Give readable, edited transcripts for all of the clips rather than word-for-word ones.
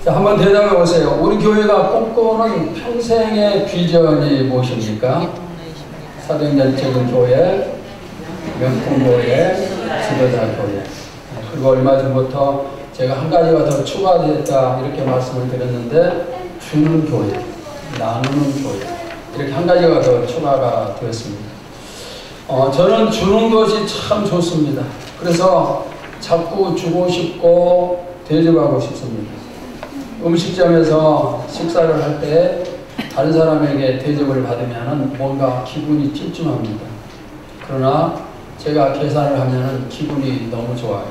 자, 한번 대답해 보세요. 우리 교회가 꿈꾸는 평생의 비전이 무엇입니까? 사도행전적인 교회, 명품교회, 지도자 교회. 그리고 얼마 전부터 제가 한 가지가 더 추가되었다 이렇게 말씀을 드렸는데, 주는 교회, 나누는 교회, 이렇게 한 가지가 더 추가가 되었습니다. 저는 주는 것이 참 좋습니다. 그래서 자꾸 주고 싶고 대접하고 싶습니다. 음식점에서 식사를 할 때 다른 사람에게 대접을 받으면 뭔가 기분이 찜찜합니다. 그러나 제가 계산을 하면 기분이 너무 좋아요.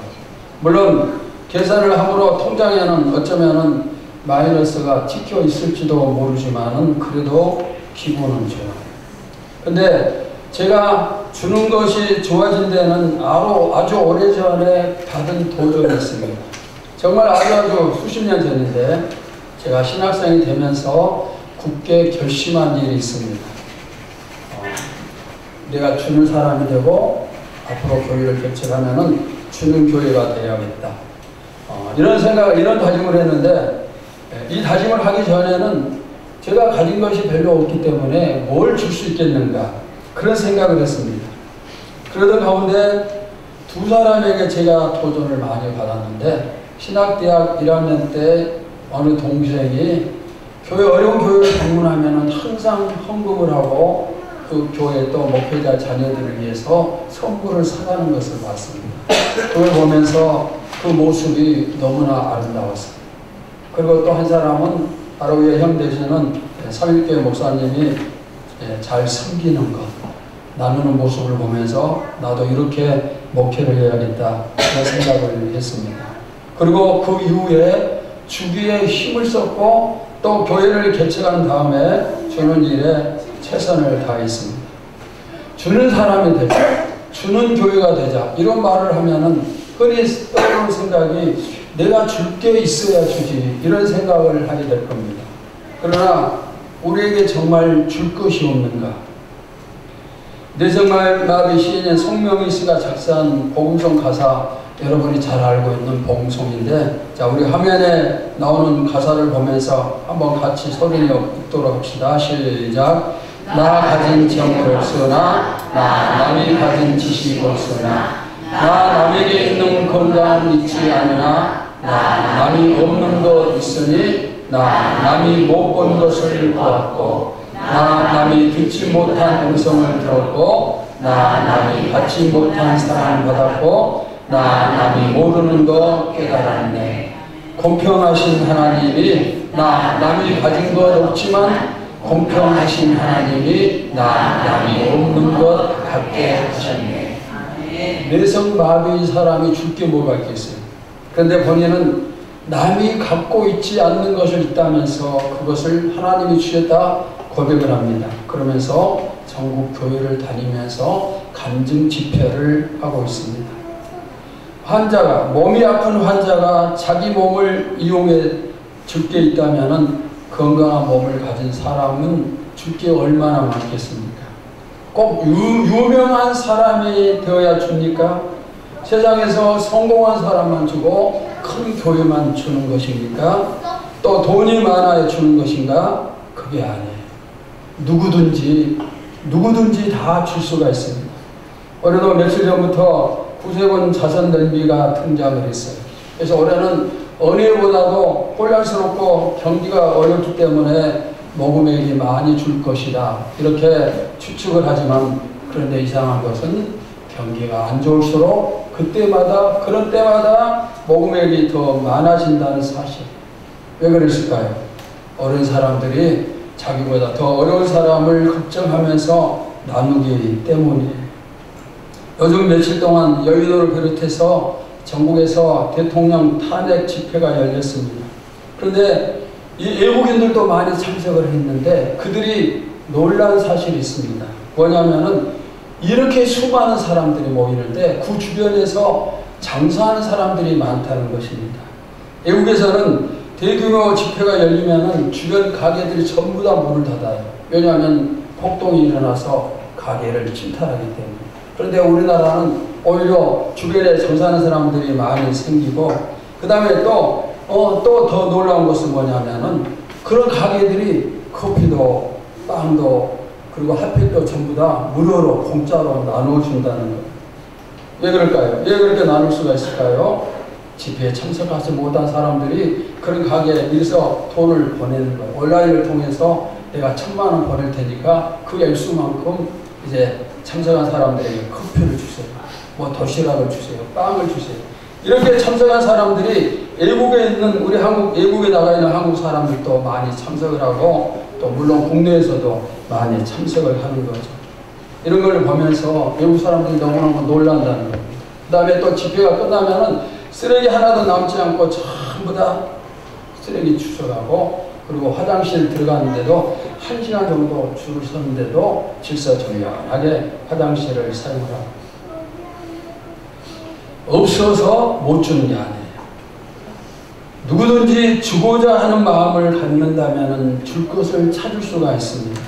물론 계산을 함으로 통장에는 어쩌면 마이너스가 찍혀 있을지도 모르지만은 그래도 기분은 좋아요. 근데 제가 주는 것이 좋아진 데는 아주 오래전에 받은 도전이 있습니다. 정말 아주 수십 년 전인데 제가 신학생이 되면서 굳게 결심한 일이 있습니다. 내가 주는 사람이 되고 앞으로 교회를 개척하면은 주는 교회가 되어야겠다. 이런 다짐을 했는데, 이 다짐을 하기 전에는 제가 가진 것이 별로 없기 때문에 뭘 줄 수 있겠는가, 그런 생각을 했습니다. 그러던 가운데 두 사람에게 제가 도전을 많이 받았는데, 신학대학 1학년 때 어느 동생이 어려운 교회를 방문하면 항상 헌금을 하고 그 교회 또 목회자 자녀들을 위해서 선물을 사가는 것을 봤습니다. 그걸 보면서 그 모습이 너무나 아름다웠습니다. 그리고 또 한 사람은 바로 위에 형 되시는 삼일교회 목사님이 잘 섬기는 것, 나누는 모습을 보면서 나도 이렇게 목회를 해야겠다 그런 생각을 했습니다. 그리고 그 이후에 주기에 힘을 썼고 또 교회를 개척한 다음에 주는 일에 최선을 다했습니다. 주는 사람이 되자, 주는 교회가 되자, 이런 말을 하면은 흔히 떠오르는 생각이 내가 줄 게 있어야 주지, 이런 생각을 하게 될 겁니다. 그러나 우리에게 정말 줄 것이 없는가? 내정마비 시인인 송명희 씨가 작사한 복음송 가사, 여러분이 잘 알고 있는 복음송인데, 자, 우리 화면에 나오는 가사를 보면서 한번 같이 소리내어 읽도록 합시다. 시작. 나 가진 정을 없으나, 나 남이 가진 지식이 없으나, 나 남에게 있는 건강 잊지 않으나, 나 남이 없는 것 있으니, 나 남이 못 본 것을 보았고, 나 남이 듣지 못한 음성을 들었고, 나 남이 받지 못한 사랑을 받았고, 나 남이 모르는 거 깨달았네. 공평하신 하나님이 나 남이 가진 것 없지만 공평하신 하나님이 나 남이 없는 것 갖게 하셨네. 내성마비 사람이 줄 게 뭐가 있겠어요. 그런데 본인은 남이 갖고 있지 않는 것을 있다면서 그것을 하나님이 주셨다 고백을 합니다. 그러면서 전국 교회를 다니면서 간증 집회를 하고 있습니다. 몸이 아픈 환자가 자기 몸을 이용해 줄 게 있다면은 건강한 몸을 가진 사람은 줄 게 얼마나 많겠습니까? 꼭 유명한 사람이 되어야 줍니까? 세상에서 성공한 사람만 주고 큰 교회만 주는 것입니까? 또 돈이 많아야 주는 것인가? 그게 아니에요. 누구든지 다 줄 수가 있습니다. 올해도 며칠 전부터 구세군 자선 넓이가 등장을 했어요. 그래서 올해는 어느 해보다도 혼란스럽고 경기가 어렵기 때문에 모금액이 많이 줄 것이다 이렇게 추측을 하지만, 그런데 이상한 것은 경기가 안 좋을수록 그런 때마다 모금액이 더 많아진다는 사실. 왜 그랬을까요? 어려운 사람들이 자기보다 더 어려운 사람을 걱정하면서 나누기 때문이에요. 요즘 며칠 동안 여의도를 비롯해서 전국에서 대통령 탄핵 집회가 열렸습니다. 그런데 이 외국인들도 많이 참석을 했는데 그들이 놀란 사실이 있습니다. 뭐냐면은 이렇게 수많은 사람들이 모이는데 그 주변에서 장사하는 사람들이 많다는 것입니다. 외국에서는 대규모 집회가 열리면은 주변 가게들이 전부 다 문을 닫아요. 왜냐하면 폭동이 일어나서 가게를 침탈하기 때문에. 그런데 우리나라는 오히려 주변에 장사하는 사람들이 많이 생기고, 그 다음에 또 또 더 놀라운 것은 뭐냐면은 그런 가게들이 커피도 빵도 그리고 핫팩도 전부 다 무료로 공짜로 나눠준다는 거예요. 왜 그럴까요? 왜 그렇게 나눌 수가 있을까요? 집회에 참석하지 못한 사람들이 그런 가게에 일서 돈을 보내는 거예요. 온라인을 통해서 내가 1000만 원 보낼 테니까 그 액수만큼 이제 참석한 사람들에게 커피를 주세요. 뭐 도시락을 주세요. 빵을 주세요. 이렇게 참석한 사람들이 외국에 있는 우리 외국에 나가 있는 한국 사람들도 많이 참석을 하고 또 물론 국내에서도 많이 참석을 하는 거죠. 이런 걸 보면서 외국 사람들이 너무너무 놀란다는 겁니다. 그 다음에 또 집회가 끝나면은 쓰레기 하나도 남지 않고 전부 다 쓰레기 주워가고 그리고 화장실 들어가는데도 1시간 정도 줄을 섰는데도 질서정연하게 화장실을 사용을 하고 없어서 못 주는 게 아니에요. 누구든지 주고자 하는 마음을 갖는다면 줄 것을 찾을 수가 있습니다.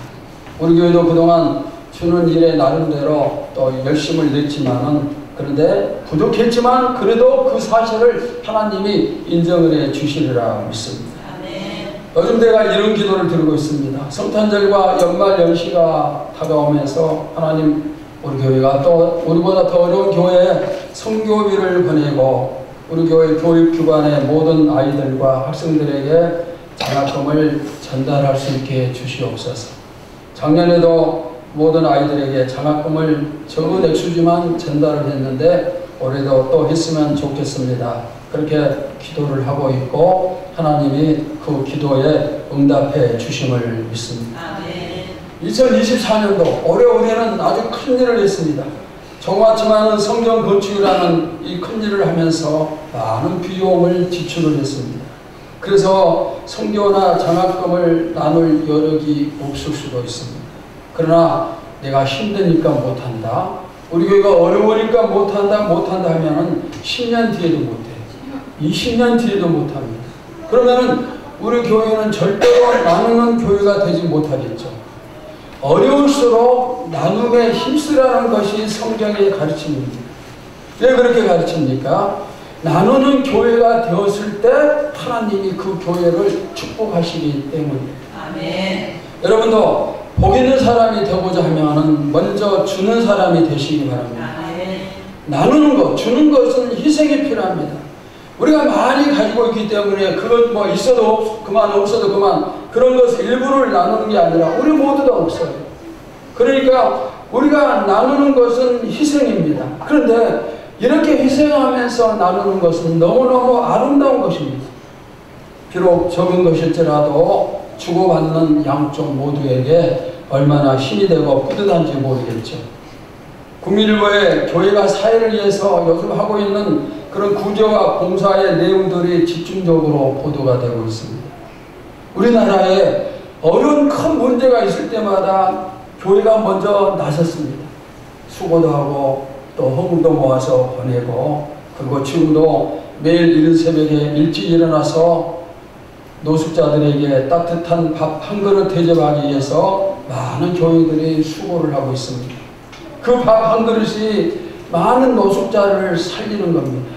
우리 교회도 그동안 주는 일에 나름대로 또 열심을 냈지만은 그런데 부족했지만 그래도 그 사실을 하나님이 인정을 해 주시리라 믿습니다. 요즘 내가 이런 기도를 드리고 있습니다. 성탄절과 연말 연시가 다가오면서 하나님 우리 교회가 또 우리보다 더 어려운 교회에 성교비를 보내고 우리 교회 교육기관의 모든 아이들과 학생들에게 장학금을 전달할 수 있게 주시옵소서. 작년에도 모든 아이들에게 장학금을 적은 액수지만 전달을 했는데 올해도 또 했으면 좋겠습니다. 그렇게 기도를 하고 있고 하나님이 그 기도에 응답해 주심을 믿습니다. 2024년도 올해 우리는 아주 큰 일을 했습니다. 조그맣지만은 성경 건축이라는 이 큰 일을 하면서 많은 비용을 지출을 했습니다. 그래서 성교나 장학금을 나눌 여력이 없을 수도 있습니다. 그러나 내가 힘드니까 못한다. 우리 교회가 어려우니까 못한다 하면은 10년 뒤에도 못해. 20년 뒤에도 못합니다. 그러면은 우리 교회는 절대로 나누는 교회가 되지 못하겠죠. 어려울수록 나눔에 힘쓰라는 것이 성경의 가르침입니다. 왜 그렇게 가르칩니까? 나누는 교회가 되었을 때 하나님이 그 교회를 축복하시기 때문입니다. 아멘. 여러분도 복 있는 사람이 되고자 하면은 먼저 주는 사람이 되시기 바랍니다. 아멘. 나누는 것, 주는 것은 희생이 필요합니다. 우리가 많이 가지고 있기 때문에 그것 뭐 있어도 그만 없어도 그만 그런 것을 일부를 나누는 게 아니라 우리 모두 다 없어요. 그러니까 우리가 나누는 것은 희생입니다. 그런데 이렇게 희생하면서 나누는 것은 너무너무 아름다운 것입니다. 비록 적은 것일지라도 주고받는 양쪽 모두에게 얼마나 힘이 되고 뿌듯한지 모르겠죠. 국민일보에 교회가 사회를 위해서 요즘 하고 있는 그런 구제와 봉사의 내용들이 집중적으로 보도가 되고 있습니다. 우리나라에 어려운 큰 문제가 있을 때마다 교회가 먼저 나섰습니다. 수고도 하고 또 헌금도 모아서 보내고 그리고 지금도 매일 이른 새벽에 일찍 일어나서 노숙자들에게 따뜻한 밥 한 그릇 대접하기 위해서 많은 교회들이 수고를 하고 있습니다. 그 밥 한 그릇이 많은 노숙자를 살리는 겁니다.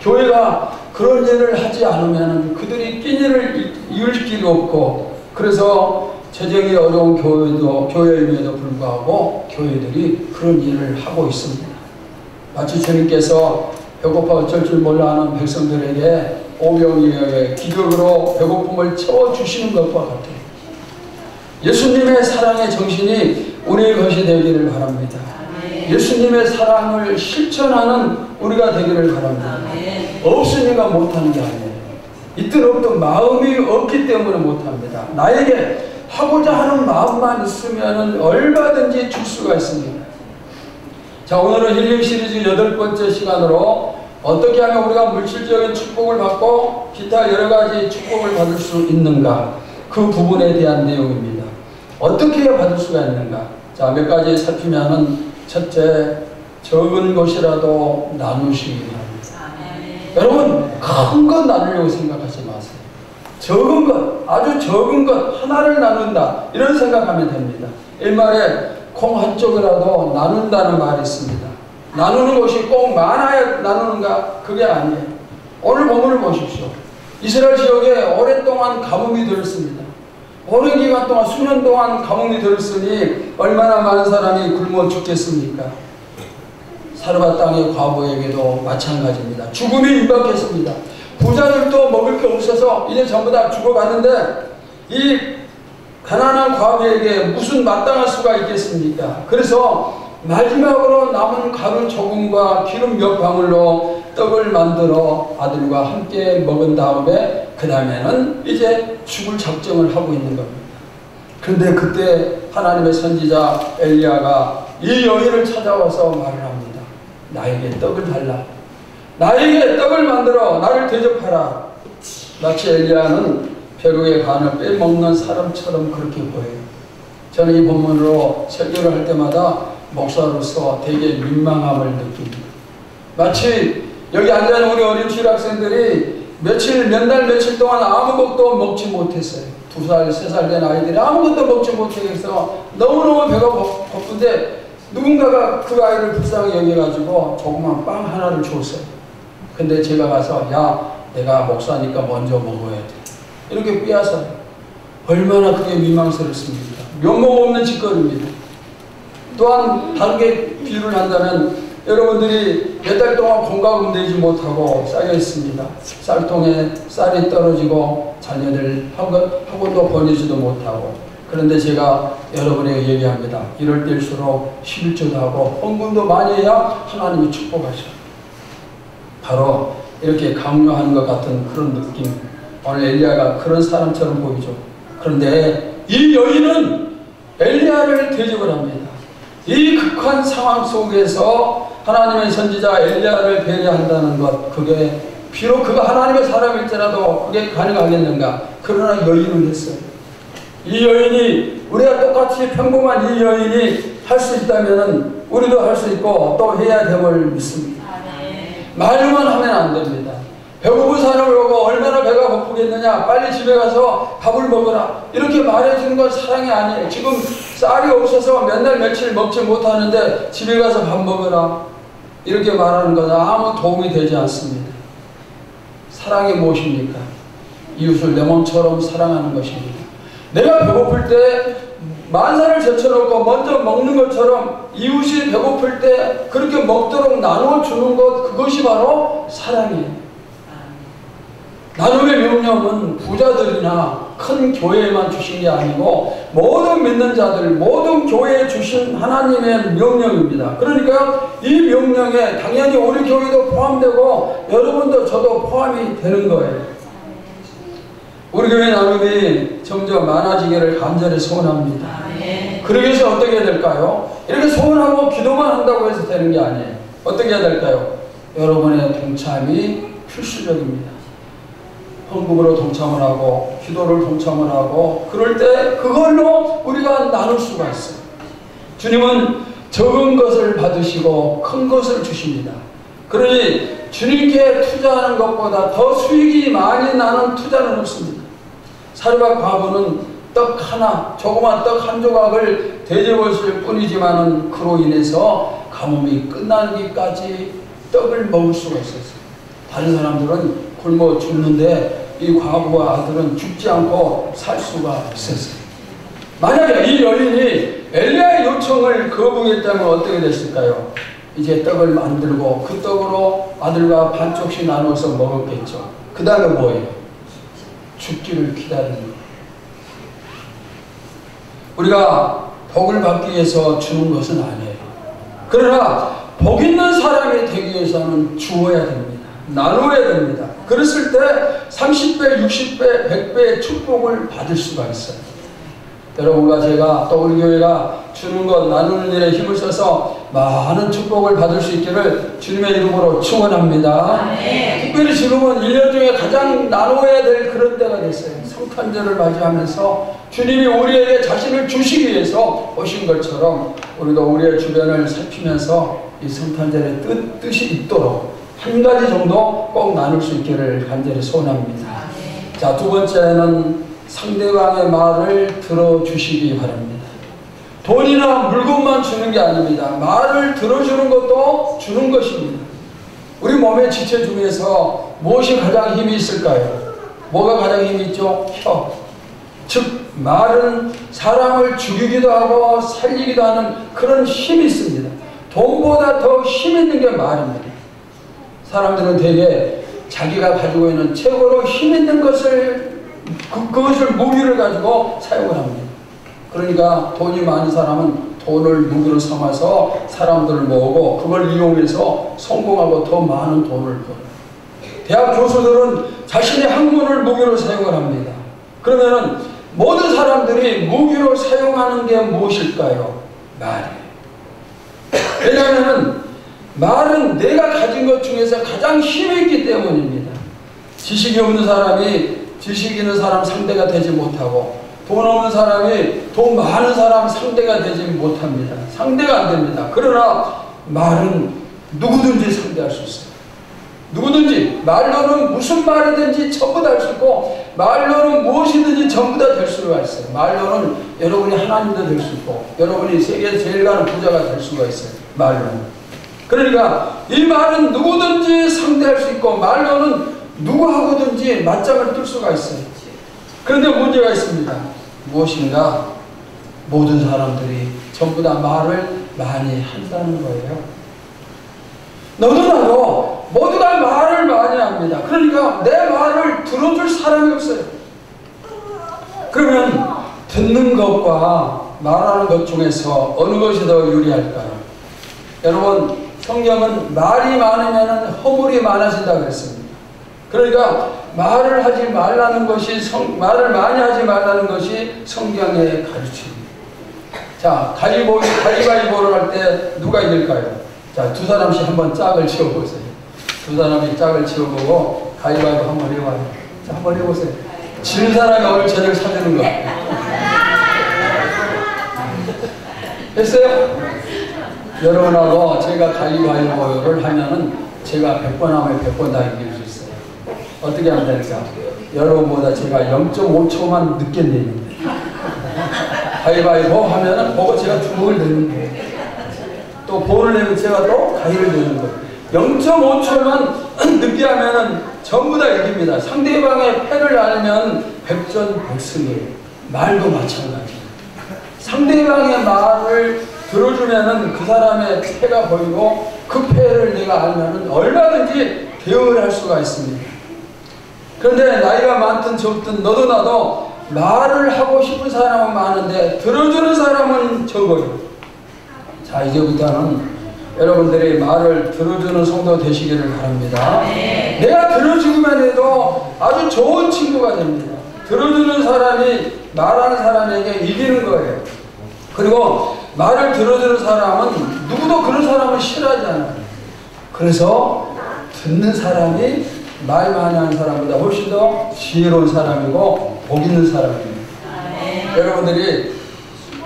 교회가 그런 일을 하지 않으면 그들이 끼니를 이을 길이 없고 그래서 재정이 어려운 교회임에도 불구하고 교회들이 그런 일을 하고 있습니다. 마치 주님께서 배고파 어쩔 줄 몰라 하는 백성들에게 오병이어의 기적으로 배고픔을 채워주시는 것과 같아요. 예수님의 사랑의 정신이 우리의 것이 되기를 바랍니다. 예수님의 사랑을 실천하는 우리가 되기를 바랍니다. 없으니까 못하는 게 아니에요. 있든 없든 마음이 없기 때문에 못합니다. 나에게 하고자 하는 마음만 있으면 얼마든지 줄 수가 있습니다. 자, 오늘은 힐링 시리즈 8번째 시간으로 어떻게 하면 우리가 물질적인 축복을 받고 기타 여러 가지 축복을 받을 수 있는가 그 부분에 대한 내용입니다. 어떻게 해야 받을 수가 있는가? 자, 몇 가지 살피면은 첫째, 적은 것이라도 나누시기 바랍니다. 여러분, 큰 것 나누려고 생각하지 마세요. 적은 것, 아주 적은 것 하나를 나눈다 이런 생각하면 됩니다. 일말에 콩 한 쪽이라도 나눈다는 말이 있습니다. 나누는 것이 꼭 많아야 나누는가? 그게 아니에요. 오늘 본문을 보십시오. 이스라엘 지역에 오랫동안 가뭄이 들었습니다. 오랜 기간 동안 수년 동안 가뭄이 들었으니 얼마나 많은 사람이 굶어 죽겠습니까? 사르밧 땅의 과부에게도 마찬가지입니다. 죽음이 임박했습니다. 부자들도 먹을 게 없어서 이제 전부 다 죽어가는데 이 가난한 과부에게 무슨 마땅할 수가 있겠습니까? 그래서 마지막으로 남은 가루 조금과 기름 몇 방울로 떡을 만들어 아들과 함께 먹은 다음에 그 다음에는 이제 죽을 작정을 하고 있는 겁니다. 그런데 그때 하나님의 선지자 엘리야가 이 여인을 찾아와서 말을 합니다. 나에게 떡을 달라. 나에게 떡을 만들어 나를 대접하라. 마치 엘리야는 벼룩의 간을 빼먹는 사람처럼 그렇게 보여요. 저는 이 본문으로 설교를 할 때마다 목사로서 되게 민망함을 느낍니다. 마치 여기 앉아있는 우리 어린 주일학생들이 몇 날 며칠 동안 아무것도 먹지 못했어요. 2살, 3살 된 아이들이 아무것도 먹지 못해서 너무너무 배가 고픈데 누군가가 그 아이를 불쌍히 여겨가지고 조그만 빵 하나를 줬어요. 근데 제가 가서 야, 내가 목사니까 먼저 먹어야 돼. 이렇게 빼앗아요. 얼마나 그게 민망스럽습니까? 면목 없는 짓거리입니다. 또한 다르게 비유를 한다면 여러분들이 몇 달 동안 공감은 되지 못하고 쌓여 있습니다. 쌀통에 쌀이 떨어지고 자녀들 학원도 보내지도 못하고. 그런데 제가 여러분에게 얘기합니다. 이럴 때일수록 11조도 하고 헌금도 많이 해야 하나님이 축복하셔요. 바로 이렇게 강요하는 것 같은 그런 느낌. 오늘 엘리야가 그런 사람처럼 보이죠. 그런데 이 여인은 엘리야를 대접을 합니다. 이 극한 상황 속에서 하나님의 선지자 엘리야를 배려한다는 것, 그게 비록 그가 하나님의 사람일지라도 그게 가능하겠는가? 그러나 여인은 했어요. 이 여인이 우리가 똑같이 평범한 이 여인이 할 수 있다면 우리도 할 수 있고 또 해야 됨을 믿습니다. 말만 하면 안 됩니다. 배고픈 사람을 보고 얼마나 배가 고프겠느냐, 빨리 집에 가서 밥을 먹어라, 이렇게 말해주는 건 사랑이 아니에요. 지금 쌀이 없어서 몇 날 며칠 먹지 못하는데 집에 가서 밥 먹어라, 이렇게 말하는 것은 아무 도움이 되지 않습니다. 사랑이 무엇입니까? 이웃을 내 몸처럼 사랑하는 것입니다. 내가 배고플 때 만사를 제쳐놓고 먼저 먹는 것처럼 이웃이 배고플 때 그렇게 먹도록 나눠주는 것, 그것이 바로 사랑이에요. 나눔의 명령은 부자들이나 큰 교회에만 주신 게 아니고 모든 믿는 자들, 모든 교회에 주신 하나님의 명령입니다. 그러니까 이 명령에 당연히 우리 교회도 포함되고 여러분도 저도 포함이 되는 거예요. 우리 교회 나눔이 점점 많아지기를 간절히 소원합니다. 그러기 위해서 어떻게 해야 될까요? 이렇게 소원하고 기도만 한다고 해서 되는 게 아니에요. 어떻게 해야 될까요? 여러분의 동참이 필수적입니다. 헌금으로 동참을 하고 기도를 동참을 하고 그럴 때 그걸로 우리가 나눌 수가 있어요. 주님은 적은 것을 받으시고 큰 것을 주십니다. 그러니 주님께 투자하는 것보다 더 수익이 많이 나는 투자는 없습니다. 사르밧 과부는 떡 하나, 조그만 떡 한 조각을 대접했을 뿐이지만은 그로 인해서 가뭄이 끝나기까지 떡을 먹을 수가 있었어요. 다른 사람들은 굶어 죽는데 이 과부와 아들은 죽지 않고 살 수가 있었어요. 만약에 이 여인이 엘리야의 요청을 거부했다면 어떻게 됐을까요? 이제 떡을 만들고 그 떡으로 아들과 반쪽씩 나눠서 먹었겠죠. 그 다음에 뭐예요? 죽기를 기다리는 거예요. 우리가 복을 받기 위해서 주는 것은 아니에요. 그러나 복 있는 사람이 되기 위해서는 주어야 됩니다. 나눠야 됩니다. 그랬을 때 30배, 60배, 100배의 축복을 받을 수가 있어요. 여러분과 제가 또 우리 교회가 주는 것, 나누는 일에 힘을 써서 많은 축복을 받을 수 있기를 주님의 이름으로 축원합니다. 특별히 지금은 1년 중에 가장 나눠야 될 그런 때가 됐어요. 성탄절을 맞이하면서 주님이 우리에게 자신을 주시기 위해서 오신 것처럼 우리도 우리의 주변을 살피면서 이 성탄절의 뜻이 있도록 한 가지 정도 꼭 나눌 수 있기를 간절히 소원합니다. 자, 두 번째는 상대방의 말을 들어주시기 바랍니다. 돈이나 물건만 주는 게 아닙니다. 말을 들어주는 것도 주는 것입니다. 우리 몸의 지체 중에서 무엇이 가장 힘이 있을까요? 뭐가 가장 힘이 있죠? 혀. 즉 말은 사람을 죽이기도 하고 살리기도 하는 그런 힘이 있습니다. 돈보다 더 힘 있는 게 말입니다. 사람들은 되게 자기가 가지고 있는 최고로 힘 있는 것을 그것을 무기를 가지고 사용을 합니다. 그러니까 돈이 많은 사람은 돈을 무기로 삼아서 사람들을 모으고 그걸 이용해서 성공하고 더 많은 돈을 벌어요. 대학 교수들은 자신의 학문을 무기로 사용을 합니다. 그러면은 모든 사람들이 무기로 사용하는 게 무엇일까요? 말이에요. 왜냐하면 말은 내가 가진 것 중에서 가장 힘이 있기 때문입니다. 지식이 없는 사람이 지식 있는 사람 상대가 되지 못하고 돈 없는 사람이 돈 많은 사람 상대가 되지 못합니다. 상대가 안 됩니다. 그러나 말은 누구든지 상대할 수 있어요. 누구든지 말로는 무슨 말이든지 전부 다 할 수 있고 말로는 무엇이든지 전부 다 될 수가 있어요. 말로는 여러분이 하나님도 될 수 있고 여러분이 세계에서 제일 가는 부자가 될 수가 있어요. 말로는. 그러니까 이 말은 누구든지 상대할 수 있고 말로는 누구하고든지 맞짱을 뜰 수가 있어요. 그런데 문제가 있습니다. 무엇인가? 모든 사람들이 전부 다 말을 많이 한다는 거예요. 너도 나도 모두가 말을 많이 합니다. 그러니까 내 말을 들어줄 사람이 없어요. 그러면 듣는 것과 말하는 것 중에서 어느 것이 더 유리할까요? 여러분, 성경은 말이 많으면 허물이 많아진다 그랬습니다. 그러니까 말을 하지 말라는 것이 말을 많이 하지 말라는 것이 성경의 가르침입니다. 자, 가위바위보를 할 때 누가 이길까요? 자, 두 사람씩 한번 짝을 지어보세요. 두 사람이 짝을 지어보고 가위바위보 한번 해봐요. 자, 한번 해보세요. 지는 사람이 오늘 저녁 사주는 거. 됐어요? 여러분하고 제가 가위바위보를 하면은 제가 100번 하면 100번 다 이길 수 있어요. 어떻게 하면 될까? 여러분보다 제가 0.5초만 늦게 내는데 가위바위보 하면은 보고 제가 주먹을 내는 거예요. 또 볼을 내면 제가 또 가위를 내는 거예요. 0.5초만 늦게 하면은 전부 다 이깁니다. 상대방의 패를 알면 백전백승이에요. 말도 마찬가지예요. 상대방의 말을 들어주면은 그 사람의 패가 보이고 그 패를 내가 알면은 얼마든지 대응을 할 수가 있습니다. 그런데 나이가 많든 적든 너도 나도 말을 하고 싶은 사람은 많은데 들어주는 사람은 적어요. 자, 이제부터는 여러분들이 말을 들어주는 성도 되시기를 바랍니다. 내가 들어주기만 해도 아주 좋은 친구가 됩니다. 들어주는 사람이 말하는 사람에게 이기는 거예요. 그리고 말을 들어주는 사람은 누구도 그런 사람을 싫어하지 않아요. 그래서 듣는 사람이 말 많이 하는 사람보다 훨씬 더 지혜로운 사람이고 복 있는 사람입니다. 여러분들이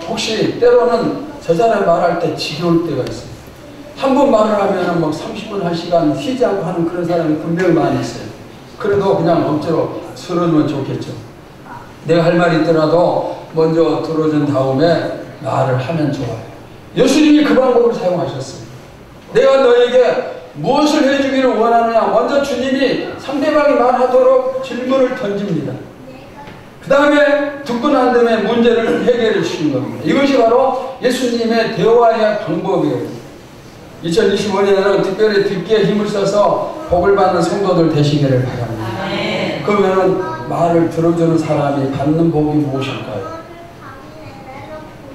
혹시 때로는 저 사람이 말할 때 지겨울 때가 있어요. 한 번 말을 하면 뭐 30분, 1시간 쉬지 않고 하는 그런 사람이 분명히 많이 있어요. 그래도 그냥 억지로 들어주면 좋겠죠. 내가 할 말이 있더라도 먼저 들어준 다음에 말을 하면 좋아요. 예수님이 그 방법을 사용하셨어요. 내가 너에게 무엇을 해주기를 원하느냐? 먼저 주님이 상대방이 말하도록 질문을 던집니다. 그 다음에 듣고 난 다음에 문제를 해결해 주시는 겁니다. 이것이 바로 예수님의 대화의 방법이에요. 2025년에는 특별히 듣기에 힘을 써서 복을 받는 성도들 되시기를 바랍니다. 그러면 말을 들어주는 사람이 받는 복이 무엇일까요?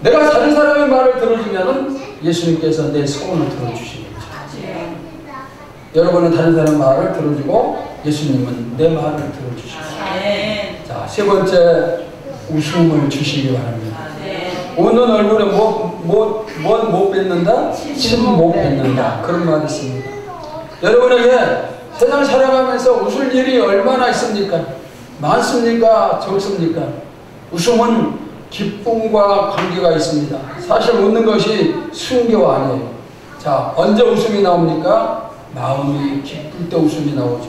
내가 다른 사람의 말을 들어주면 예수님께서 내 소원을 들어주십니다. 여러분은 다른 사람 말을 들어주고 예수님은 내 말을 들어주십니다. 자, 세 번째, 웃음을 주시기 바랍니다. 웃는 얼굴에 못 뱉는다? 침 못 뱉는다. 그런 말이 있습니다. 여러분에게 세상 살아가면서 웃을 일이 얼마나 있습니까? 많습니까? 적습니까? 웃음은 기쁨과 관계가 있습니다. 사실 웃는 것이 순교 아니에요. 자, 언제 웃음이 나옵니까? 마음이 기쁠 때 웃음이 나오죠.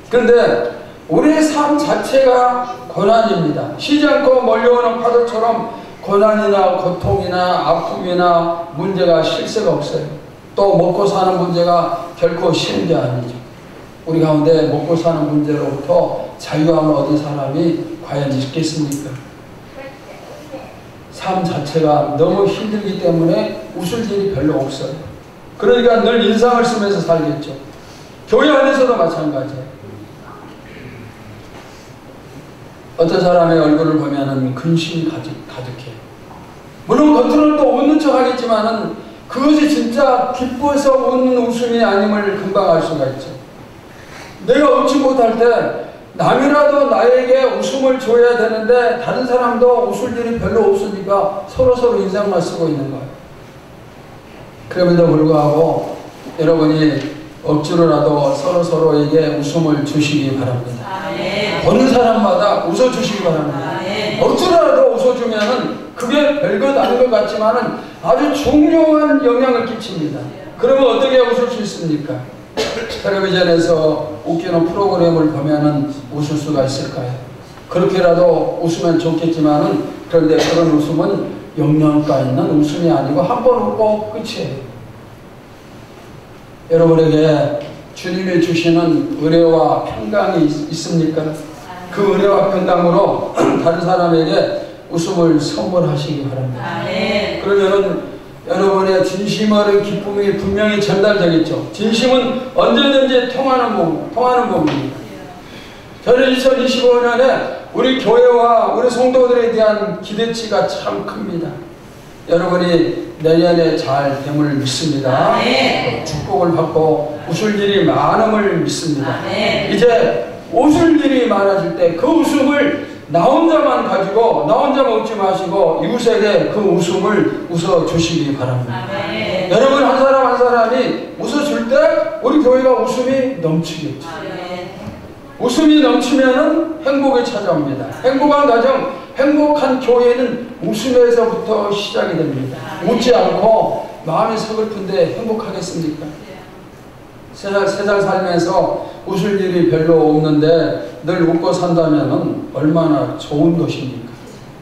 그런데 우리의 삶 자체가 고난입니다. 쉬지 않고 몰려오는 파도처럼 고난이나 고통이나 아픔이나 문제가 쉴 새가 없어요. 또 먹고 사는 문제가 결코 쉬운 게 아니죠. 우리 가운데 먹고 사는 문제로부터 자유함을 얻은 사람이 과연 있겠습니까? 삶 자체가 너무 힘들기 때문에 웃을 일이 별로 없어요. 그러니까 늘 인상을 쓰면서 살겠죠. 교회 안에서도 마찬가지예요. 어떤 사람의 얼굴을 보면은 근심이 가득해. 물론 겉으로는 또 웃는 척 하겠지만은 그것이 진짜 기뻐서 웃는 웃음이 아님을 금방 알 수가 있죠. 내가 웃지 못할 때 남이라도 나에게 웃음을 줘야 되는데 다른 사람도 웃을 일이 별로 없으니까 서로서로 인상만 쓰고 있는 거예요. 그럼에도 불구하고 여러분이 억지로라도 서로서로에게 웃음을 주시기 바랍니다. 보는 사람마다 웃어주시기 바랍니다. 억지로라도 웃어주면은 그게 별것 아닌 것 같지만은 아주 중요한 영향을 끼칩니다. 그러면 어떻게 웃을 수 있습니까? 텔레비전에서 웃기는 프로그램을 보면은 웃을 수가 있을까요? 그렇게라도 웃으면 좋겠지만은 그런데 그런 웃음은 영양가 있는 웃음이 아니고 한 번 웃고 끝이에요. 여러분에게 주님이 주시는 은혜와 평강이 있습니까? 그 은혜와 평강으로 다른 사람에게 웃음을 선물하시기 바랍니다. 그러면은 여러분의 진심 어린 기쁨이 분명히 전달되겠죠. 진심은 언제든지 통하는 법입니다. 저는 2025년에 우리 교회와 우리 성도들에 대한 기대치가 참 큽니다. 여러분이 내년에 잘 됨을 믿습니다. 축복을 받고 웃을 일이 많음을 믿습니다. 이제 웃을 일이 많아질 때 그 웃음을 나 혼자만 가지고 나 혼자만 웃지 마시고 이웃에게 그 웃음을 웃어주시기 바랍니다. 여러분 한 사람 한 사람이 웃어줄 때 우리 교회가 웃음이 넘치겠죠. 웃음이 넘치면은 행복이 찾아옵니다. 행복한 가정, 행복한 교회는 웃음에서부터 시작이 됩니다. 웃지 않고 마음이 서글픈데 행복하겠습니까? 세상 살면서 웃을 일이 별로 없는데 늘 웃고 산다면 얼마나 좋은 것입니까?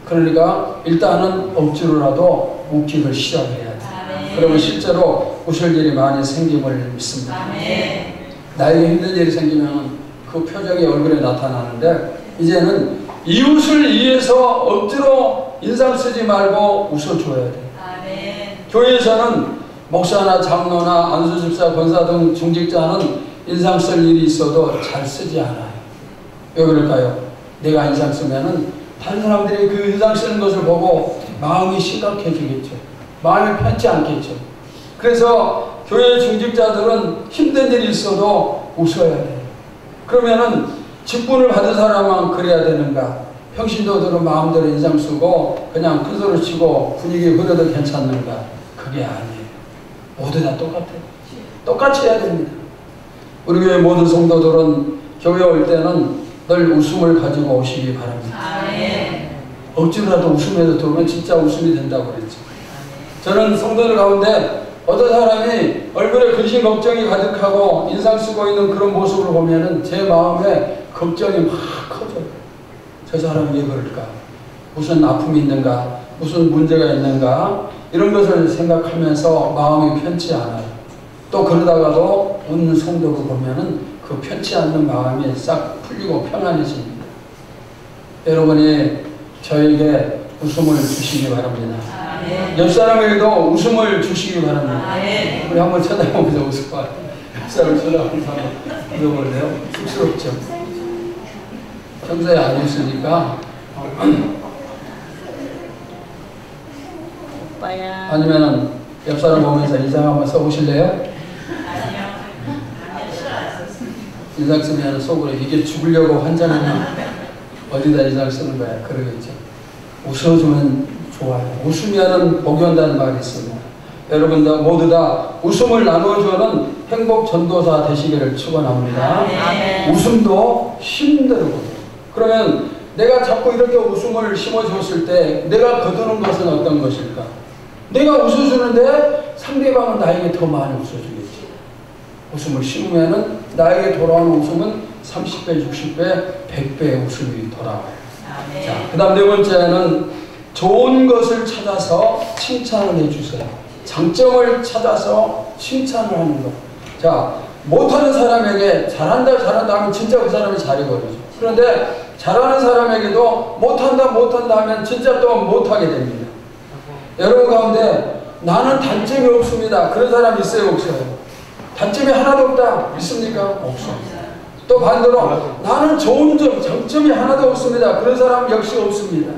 그러니까 일단은 억지로라도 웃기를 시작해야 돼요. 그러면 실제로 웃을 일이 많이 생김을 믿습니다. 나에게 힘든 일이 생기면 그 표정이 얼굴에 나타나는데 이제는 이웃을 위해서 억지로 인상 쓰지 말고 웃어줘야 돼요. 교회에서는 목사나 장로나 안수집사, 권사 등 중직자는 인상 쓸 일이 있어도 잘 쓰지 않아요. 왜 그럴까요? 내가 인상 쓰면은 다른 사람들이 그 인상 쓰는 것을 보고 마음이 심각해지겠죠. 마음이 편치 않겠죠. 그래서 교회 중직자들은 힘든 일이 있어도 웃어야 돼요. 그러면은 직분을 받은 사람만 그래야 되는가? 평신도들은 마음대로 인상 쓰고 그냥 큰 소리 치고 분위기 흐려도 괜찮는가? 그게 아니에요. 모두 다 똑같아요. 똑같이 해야 됩니다. 우리 교회 모든 성도들은 교회 올 때는 늘 웃음을 가지고 오시기 바랍니다. 억지로라도 웃음에서 들어오면 진짜 웃음이 된다고 그랬죠. 저는 성도들 가운데 어떤 사람이 얼굴에 근심 걱정이 가득하고 인상 쓰고 있는 그런 모습을 보면은 제 마음에 걱정이 막 커져요. 저 사람이 왜 그럴까? 무슨 아픔이 있는가? 무슨 문제가 있는가? 이런 것을 생각하면서 마음이 편치 않아요. 또 그러다가도 웃는 성도를 보면은 그 편치 않는 마음이 싹 풀리고 평안해집니다. 여러분이 저에게 웃음을 주시기 바랍니다. 옆 사람에게도 웃음을 주시기 바랍니다. 우리 한번 쳐다보면서 웃을 것 같아요. 옆 사람 쳐다보면서 한번 웃어볼래요? 쑥스럽죠? 평소에 안 웃으니까 오빠야. 아니면은 옆 사람 보면서 인상 한번 써보실래요? 아니요. 인상 쓰면 속으로 이게 죽으려고 환장하면 어디다 인상 쓰는 거야? 그러겠죠. 웃어주면 좋아요. 웃으면은 복이 온다는 말이 있습니다. 여러분들 모두 다 웃음을 나눠주는 행복 전도사 되시기를 축원합니다. 웃음도 힘들고 그러면 내가 자꾸 이렇게 웃음을 심어줬을 때 내가 거두는 것은 어떤 것일까? 내가 웃어주는데 상대방은 나에게 더 많이 웃어주겠지. 웃음을 심으면은 나에게 돌아오는 웃음은 30배, 60배, 100배의 웃음이 돌아와요. 자, 그 다음 네 번째는 좋은 것을 찾아서 칭찬을 해주세요. 장점을 찾아서 칭찬을 하는 것. 자, 못하는 사람에게 잘한다 잘한다 하면 진짜 그 사람이 잘해버리죠. 그런데 잘하는 사람에게도 못한다 하면 진짜 또 못하게 됩니다. 여러분 가운데 나는 단점이 없습니다. 그런 사람 있어요 없어요? 단점이 하나도 없다 있습니까? 없어요. 또 반대로 나는 좋은 점 장점이 하나도 없습니다. 그런 사람 역시 없습니다.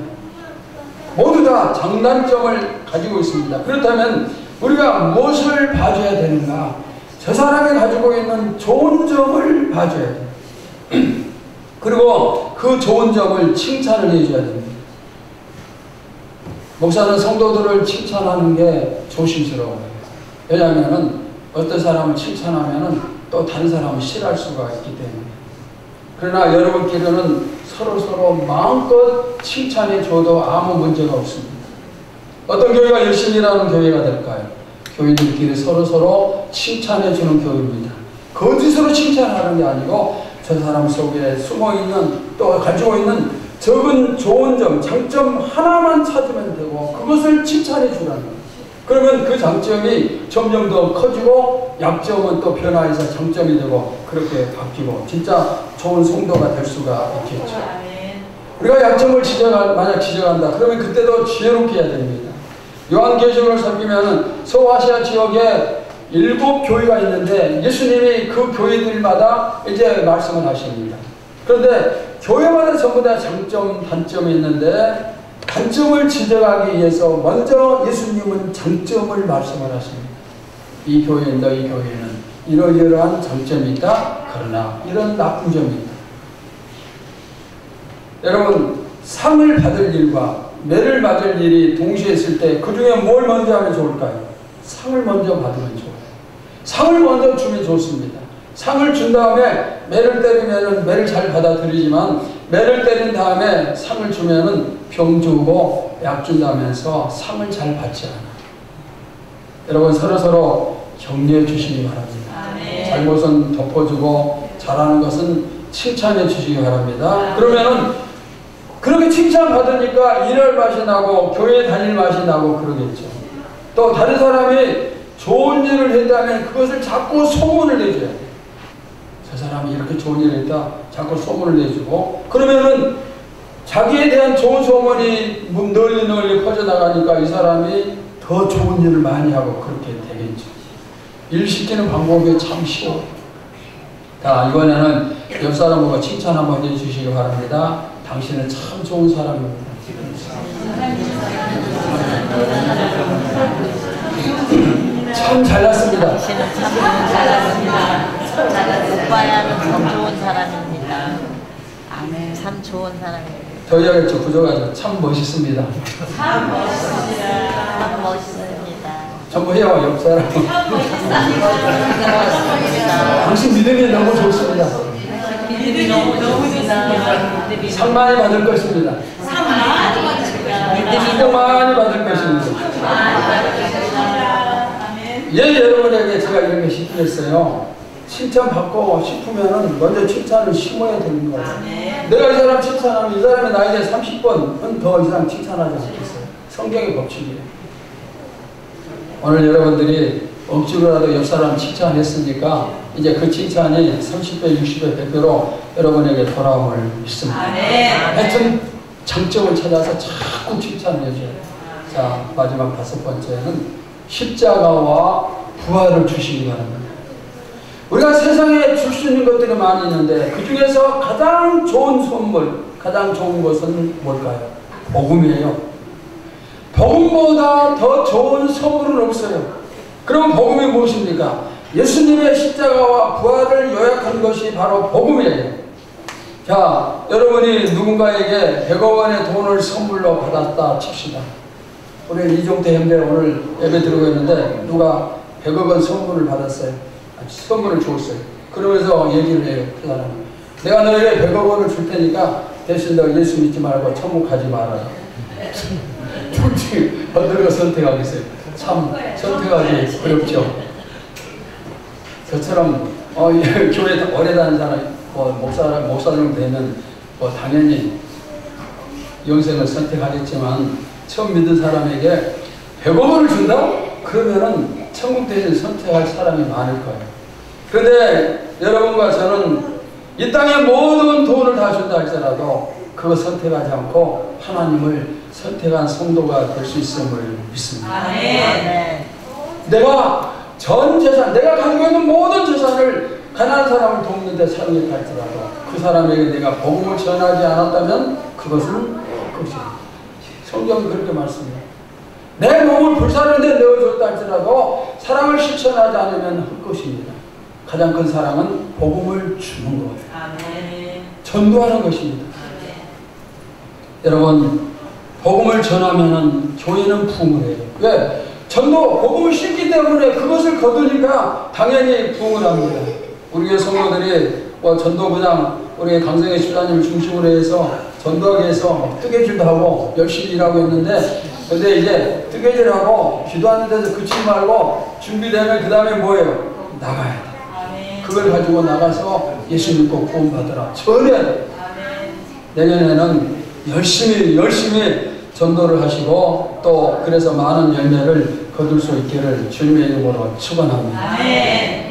모두 다 장단점을 가지고 있습니다. 그렇다면 우리가 무엇을 봐줘야 되는가? 저 사람이 가지고 있는 좋은 점을 봐줘야 돼요. 그리고 그 좋은 점을 칭찬을 해줘야 됩니다. 목사는 성도들을 칭찬하는 게 조심스러워요. 왜냐하면 어떤 사람을 칭찬하면 또 다른 사람을 싫어할 수가 있기 때문에. 그러나 여러분끼리는 서로 마음껏 칭찬해 줘도 아무 문제가 없습니다. 어떤 교회가 열심히 일하는 교회가 될까요? 교인들끼리 서로 칭찬해 주는 교회입니다. 거짓으로 칭찬하는 게 아니고 저 사람 속에 숨어있는 또 가지고 있는 적은 좋은 점, 장점 하나만 찾으면 되고 그것을 칭찬해 주라는 거예요. 그러면 그 장점이 점점 더 커지고 약점은 또 변화해서 장점이 되고 그렇게 바뀌고 진짜 좋은 성도가 될 수가 있겠죠. 우리가 약점을 만약 지적한다 그러면 그때도 지혜롭게 해야 됩니다. 요한계시록을 살피면 서아시아 지역에 7교회가 있는데 예수님이 그 교회들마다 이제 말씀을 하십니다. 그런데 교회마다 전부 다 장점, 단점이 있는데 단점을 지적하기 위해서 먼저 예수님은 장점을 말씀을 하십니다. 이 교회, 너희 교회는 이러이러한 장점이 있다. 그러나 이런 나쁜 점이 있다. 여러분 상을 받을 일과 매를 맞을 일이 동시에 있을 때 그 중에 뭘 먼저 하면 좋을까요? 상을 먼저 받으면 좋아요. 상을 먼저 주면 좋습니다. 상을 준 다음에 매를 때리면 매를 잘 받아들이지만 매를 때린 다음에 상을 주면은 병 주고 약 준다면서 상을 잘 받지 않아요. 여러분 서로 격려해 주시기 바랍니다. 잘못은 덮어주고 잘하는 것은 칭찬해 주시기 바랍니다. 그러면은 그렇게 칭찬받으니까 일할 맛이 나고 교회 다닐 맛이 나고 그러겠죠. 또 다른 사람이 좋은 일을 했다면 그것을 자꾸 소문을 내줘야 돼요. 저 사람이 이렇게 좋은 일을 했다 자꾸 소문을 내주고 그러면은 자기에 대한 좋은 소문이 널리 퍼져나가니까 이 사람이 더 좋은 일을 많이 하고 그렇게 되겠죠. 일 시키는 방법이 참 쉬워요. 자, 이번에는 옆 사람 보고 칭찬 한번 해주시기 바랍니다. 당신은 참 좋은 사람입니다. 참 잘났습니다. 당신은 참 잘났습니다. 오빠야는 참 좋은 사람입니다. 아멘. 참 좋은 사람입니다. 더 이야기했죠. 구조가 참 멋있습니다. 참 멋있습니다. 참 멋있습니다. 전부 해요. 옆 사람. 참 멋있습니다. 당신 믿음이 너무 좋습니다. 믿음이 너무 좋습니다. 상 많이 받을 것입니다. 상 많이 받으십니다. 믿음이 많이 받을 것입니다. 예, 여러분에게 제가 이런 게 시키겠어요. 칭찬받고 싶으면 먼저 칭찬을 심어야 되는 거예요. 내가 이 사람 칭찬하면 이 사람이 나에게 30번은 더 이상 칭찬하지 않겠어요. 성경의 법칙이에요. 오늘 여러분들이 억지로라도 옆 사람 칭찬했으니까 이제 그 칭찬이 30배, 60배, 100배로 여러분에게 돌아옴을 믿습니다. 하여튼 장점을 찾아서 자꾸 칭찬을 해줘요. 자, 마지막 5번째는 십자가와 부활을 주시기 바랍니다. 우리가 세상에 줄 수 있는 것들이 많이 있는데 그 중에서 가장 좋은 선물, 가장 좋은 것은 뭘까요? 복음이에요. 복음보다 더 좋은 선물은 없어요. 그럼 복음이 무엇입니까? 예수님의 십자가와 부활을 요약한 것이 바로 복음이에요. 자, 여러분이 누군가에게 100억 원의 돈을 선물로 받았다 칩시다. 우리 이종태 형제 오늘 예배 드리고 있는데 누가 100억 원 선물을 받았어요. 선물을 줬어요. 그러면서 얘기를 해요. 그 사람은 내가 너에게 100억 원을 줄 테니까 대신 너 예수 믿지 말고 천국 가지 말아라. 둘중 어떤 거 선택하겠어요? 참 선택하기 어렵죠. 저처럼 교회 오래 다닌 사람, 목사님 되면 당연히 영생을 선택하겠지만 처음 믿은 사람에게 100억 원을 준다? 그러면은 천국 대신 선택할 사람이 많을 거예요. 그런데 여러분과 저는 이 땅에 모든 돈을 다 준다 할지라도 그거 선택하지 않고 하나님을 선택한 성도가 될 수 있음을 믿습니다. 아멘. 내가 전 재산, 내가 가지고 있는 모든 재산을 가난한 사람을 돕는 데 사용했다 할지라도 그 사람에게 내가 복음을 전하지 않았다면 그것은 헛것이다. 성경이 그렇게 말씀해요. 내 몸을 불사르는 데 내어줬다 할지라도 사랑을 실천하지 않으면 헛것입니다. 가장 큰 사랑은 복음을 주는 거예요. 아멘. 전도하는 것입니다. 아멘. 여러분, 복음을 전하면은 교회는 부흥을 해요. 왜? 전도, 복음을 싣기 때문에 그것을 거두니까 당연히 부흥을 합니다. 우리 교회 성도들이 전도부장, 우리 강성애 집사님을 중심으로 해서 전도하기 위해서 뜨개질도 하고 열심히 일하고 있는데, 근데 이제 뜨개질하고 기도하는 데서 그치지 말고 준비되면 그 다음에 뭐예요? 나가야 돼. 그걸 가지고 나가서 예수 믿고 구원 받으라. 전해야 돼. 내년에는 열심히 전도를 하시고 또 그래서 많은 열매를 거둘 수 있기를 주님의 이름으로 축원합니다.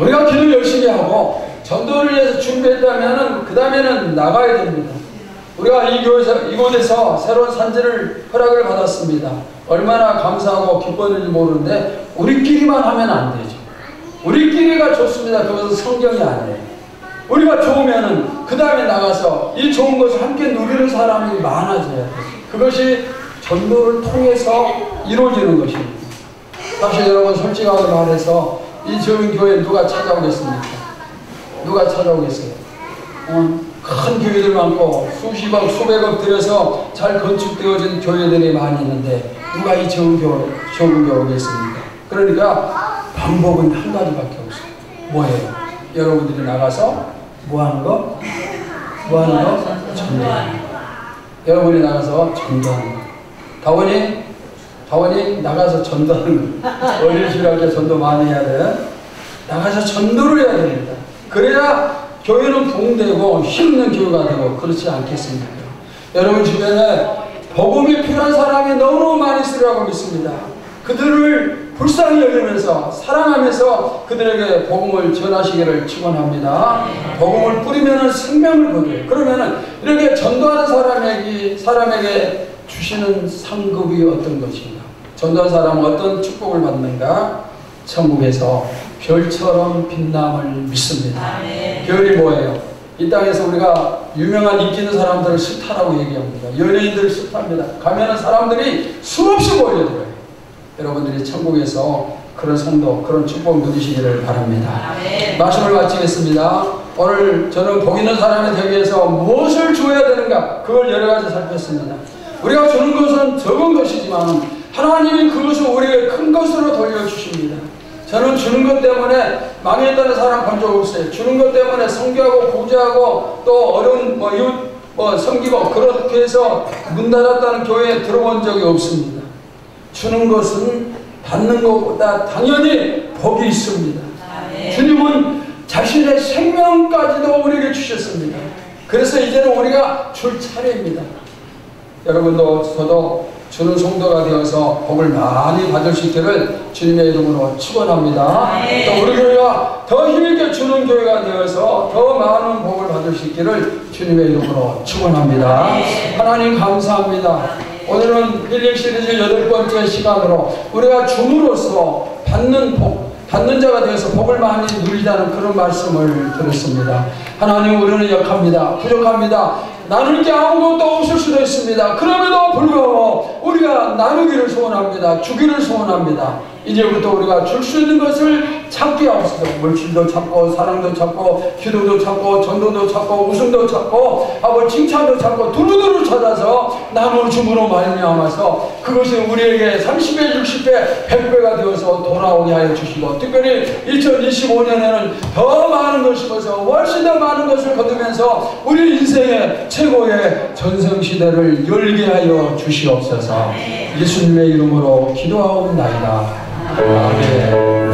우리가 기도 열심히 하고 전도를 위해서 준비했다면은 그 다음에는 나가야 됩니다. 우리가 이곳에서 새로운 산지를 허락을 받았습니다. 얼마나 감사하고 기뻤는지 모르는데 우리끼리만 하면 안 되죠. 우리끼리가 좋습니다. 그것은 성경이 아니에요. 우리가 좋으면은 그 다음에 나가서 이 좋은 것을 함께 누리는 사람이 많아져야 돼요. 그것이 전도를 통해서 이루어지는 것입니다. 사실 여러분 솔직하게 말해서 이 좋은 교회 누가 찾아오겠습니까? 누가 찾아오겠어요? 큰 교회들 많고 수십억 수백억 들여서 잘 건축되어진 교회들이 많이 있는데 누가 이 좋은 교회 오겠습니까? 그러니까 방법은 한 가지밖에 없어요. 뭐예요? 여러분들이 나가서 뭐 하는 거? 뭐 하는 거? 전도하는 거. 여러분이 나가서 전도하는 거. 다원이 나가서 전도하는 거. 어린이집할 때 전도 많이 해야 돼. 나가서 전도를 해야 됩니다. 그래야 교회는 부흥되고 힘있는 교회가 되고 그렇지 않겠습니까? 여러분 주변에 복음이 필요한 사람이 너무 많이 있으리라고 믿습니다. 그들을 불쌍히 여기면서 사랑하면서 그들에게 복음을 전하시기를 축원합니다. 복음을 뿌리면은 생명을 거둬요. 그러면은 이렇게 전도하는 사람에게 주시는 상급이 어떤 것인가? 전도한 사람은 어떤 축복을 받는가? 천국에서 별처럼 빛남을 믿습니다. 별이 뭐예요? 이 땅에서 우리가 유명한 인기 있는 사람들을 스타라고 얘기합니다. 연예인들을 스타입니다. 가면은 사람들이 수없이 몰려들어요. 여러분들이 천국에서 그런 성도, 그런 축복 누리시기를 바랍니다. 말씀을 마치겠습니다. 오늘 저는 복 있는 사람이 되기 위해서 무엇을 줘야 되는가? 그걸 여러 가지 살폈습니다. 우리가 주는 것은 적은 것이지만 하나님이 그것을 우리에게 큰 것으로 돌려주십니다. 저는 주는 것 때문에 망했다는 사람 본 적 없어요. 주는 것 때문에 성교하고 구제하고 또 어려운 이웃 섬기고 그렇게 해서 문 닫았다는 교회에 들어본 적이 없습니다. 주는 것은 받는 것보다 당연히 복이 있습니다. 주님은 자신의 생명까지도 우리에게 주셨습니다. 그래서 이제는 우리가 줄 차례입니다. 여러분도 저도 주는 성도가 되어서 복을 많이 받을 수 있기를 주님의 이름으로 축원합니다. 또 우리 교회가 더 힘있게 주는 교회가 되어서 더 많은 복을 받을 수 있기를 주님의 이름으로 축원합니다. 하나님 감사합니다. 오늘은 힐링 시리즈 8번째 시간으로 우리가 줌으로써 받는 자가 되어서 복을 많이 누리자는 그런 말씀을 들었습니다. 하나님 우리는 약합니다. 부족합니다. 나눌 게 아무것도 없을 수도 있습니다. 그럼에도 불구하고 우리가 나누기를 소원합니다. 주기를 소원합니다. 이제부터 우리가 줄 수 있는 것을 찾기 하옵소서. 물질도 찾고 사랑도 찾고 기도도 찾고 전도도 찾고 웃음도 찾고 칭찬도 찾고 두루두루 찾아서 나눠줌으로 말미암아서 그것이 우리에게 30배 60배 100배가 되어서 돌아오게 하여 주시고 특별히 2025년에는 더 많은 것을 심어서 훨씬 더 많은 것을 거두면서 우리 인생의 최고의 전성시대를 열게 하여 주시옵소서. 예수님의 이름으로 기도하옵나이다. 아멘.